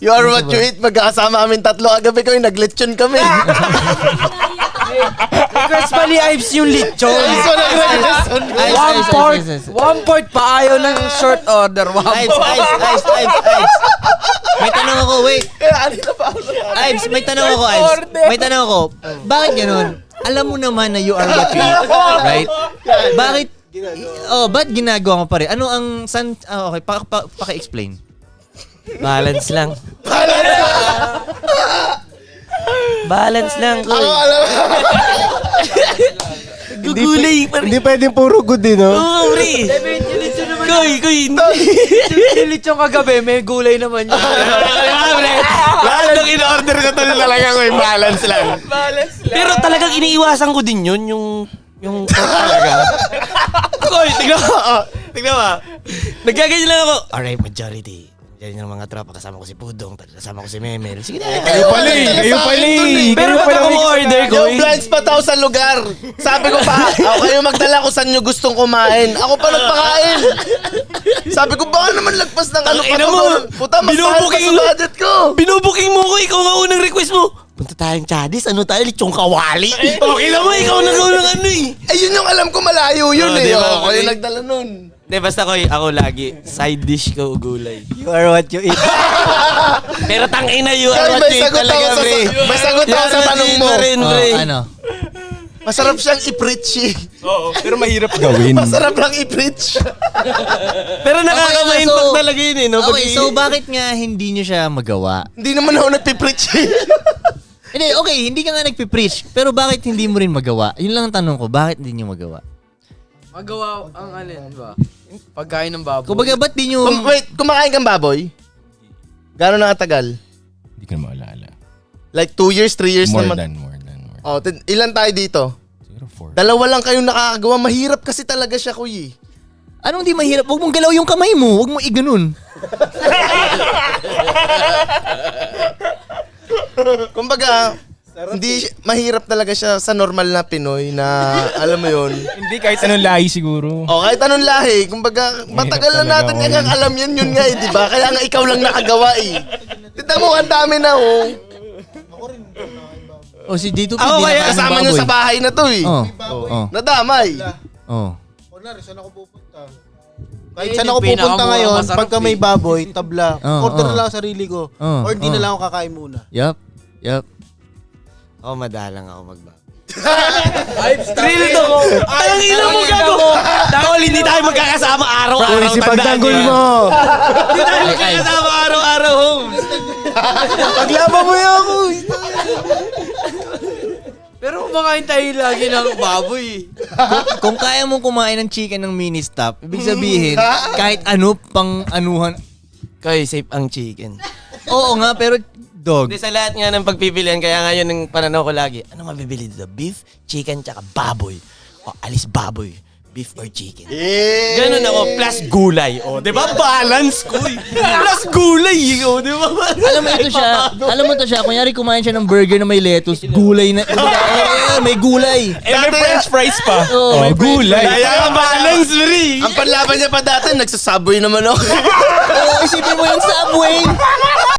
You are what you eat. Magkakasama kami tatlo kagabi ko. Naglechon kami. Request pa ni Ives yung lechon. One part pa ayaw ng short order. Ives. May tanong ako, wait. Ives, may tanong ako, Ives. May tanong ako. Bakit ganun? Alam mo naman na you are what you eat, right? Bakit? Ba't ginagawa mo pa rin? Ano ang okay, paki-explain. Balance lang. Balance lang. Gugulay pa rin. Hindi pwedeng puro good din, no? Oo, pre. Koy. Yung lechon kagabi, may gulay naman yun. Lahat ng in-order ko talaga ko yung balance lang. Pero talagang iniiwasan ko din yun, yung talaga. Koy, tignan mo. Nagkaganyan lang ako. Alright, majority. Yan yung mga tropa. Kasama ko si Pudong, kasama ko si Memel. Sige na. Kayo pala eh. Pero ba't ako order ko? Yung blinds pa tao sa lugar. Sabi ko pa, kayo magdala kung saan nyo gustong kumain. Ako pa nagpakain. Sabi ko, baka naman lagpas ng ano pa to. Puta, mas mahal pa sa budget ko. Binubuking mo ko, ikaw nga unang request mo. Punta tayong Chadis, ano tayo, lechong kawali. Okay naman, ikaw nag-unang ano eh. Ayun yung alam ko malayo yun eh. Diba? Kayo nagdala nun. Hindi, basta ako lagi, side dish ko gulay. You are what you eat. Pero tangina, you are what you eat talaga, pre. May sagot ako sa tanong mo. Ano? Masarap siyang i-preach eh. Oo, pero mahirap gawin. Masarap lang i-preach. Pero nakaka-impact talaga yun eh. No? Okay, so bakit nga hindi nyo siya magawa? Hindi naman ako nagpipreach eh. Hindi, okay, hindi ka nga nagpipreach. Pero bakit hindi mo rin magawa? Yun lang ang tanong ko, bakit hindi nyo magawa? Magawa ang alin, ba? Pagkain ng baboy. Kumbaga, ba't di nyo... Wait, kumakain kang baboy? Gano'n na katagal? Hindi ko na maalala. Like 2 years, 3 years More naman? than. Oh, ilan tayo dito? Siguro 4. Dalawa lang kayong nakakagawa. Mahirap kasi talaga siya, kuy. Anong di mahirap? Huwag mong galaw yung kamay mo. Huwag mong iganon. Kumbaga, hindi mahirap talaga siya sa normal na Pinoy na alam mo yun. Hindi, kahit anong lahi siguro. O kahit anong lahi, kumbaga matagal na natin talaga, kaya alam yun nga eh, di ba? Kaya nga ikaw lang nakagawa eh. Tignan mo, ang dami na oh. O si Dito Ako kaya kasama nyo sa bahay na to eh. Oh. Nadamay. Oh. Kunwari, saan ako pupunta? Kahit saan ako pupunta ngayon, pagka may baboy, tabla, order na lang ang sarili ko. Or di na lang ako kakain muna. Yup. Ako madalang ako magbago. Real to. Ang ina mo gago! Dahil hindi tayo magkakasama araw-araw. Si pagtanggol mo. Hindi tayo magkakasama araw-araw, Holmes. Paglaba mo yan ako. Pero kumakain tayo lagi ng baboy. Kung kaya mong kumain ng chicken ng mini stop, ibig sabihin, kahit ano pang anuhan. Koy, safe ang chicken. Oo nga, pero dog. Hindi sa lahat nga ng pagpipilian, kaya ngayon ng pananaw ko lagi, ano mabibili dito? Beef, chicken, tsaka baboy. O alis baboy. Beef or chicken. Ganun ako, plus gulay. O, di ba? Balance ko eh. Plus gulay eh. O, di ba? Alam mo ito siya, kunyari kumain siya ng burger na may lettuce, gulay na, may gulay. May french fries pa. Oh, may gulay. Kaya balance, Marie. Ang panlaban niya pa dati, nagsasaboy naman ako. Isipin mo yung Subway.